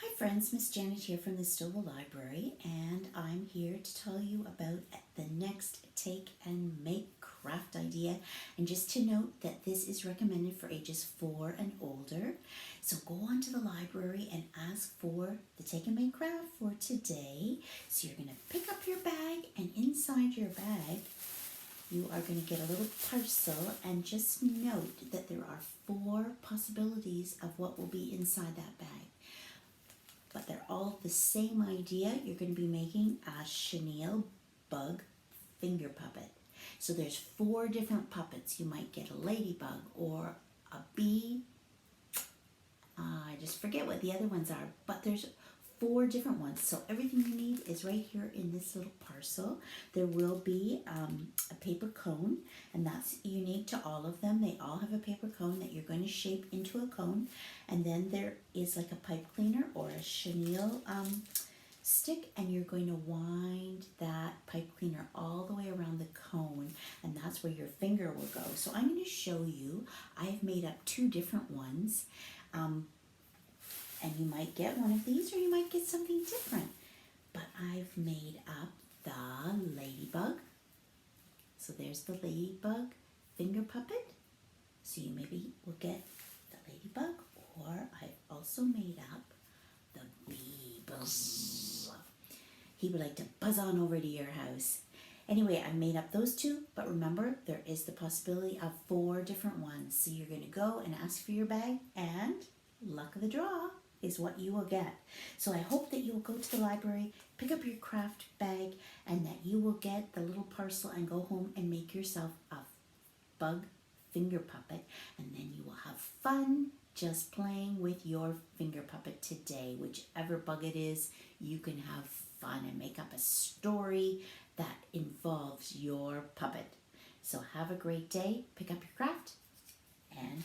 Hi friends, Miss Janet here from the Stowell Library, and I'm here to tell you about the next take and make craft idea. And just to note that this is recommended for ages 4 and older. So go on to the library and ask for the take and make craft for today. So you're going to pick up your bag, and inside your bag you are going to get a little parcel, and just note that there are 4 possibilities of what will be inside that bag. But they're all the same idea. You're going to be making a Chenille Bug Finger Puppet. So there's 4 different puppets. You might get a ladybug or a bee. I just forget what the other ones are, but there's 4 different ones. So everything you need is right here in this little parcel. There will be a paper cone, and that's unique to all of them. They all have a paper cone that you're going to shape into a cone. And then there is like a pipe cleaner or a chenille stick, and you're going to wind that pipe cleaner all the way around the cone, and that's where your finger will go. So I'm going to show you. I've made up 2 different ones. And you might get one of these, or you might get something different. But I've made up the ladybug. So there's the ladybug finger puppet. So you maybe will get the ladybug, or I've also made up the bee. Buzz. He would like to buzz on over to your house. Anyway, I made up those 2, but remember, there is the possibility of 4 different ones. So you're going to go and ask for your bag, and luck of the draw is what you will get. So I hope that you will go to the library, pick up your craft bag, and that you will get the little parcel and go home and make yourself a bug finger puppet, and then you will have fun just playing with your finger puppet today. Whichever bug it is, you can have fun and make up a story that involves your puppet. So have a great day, pick up your craft, and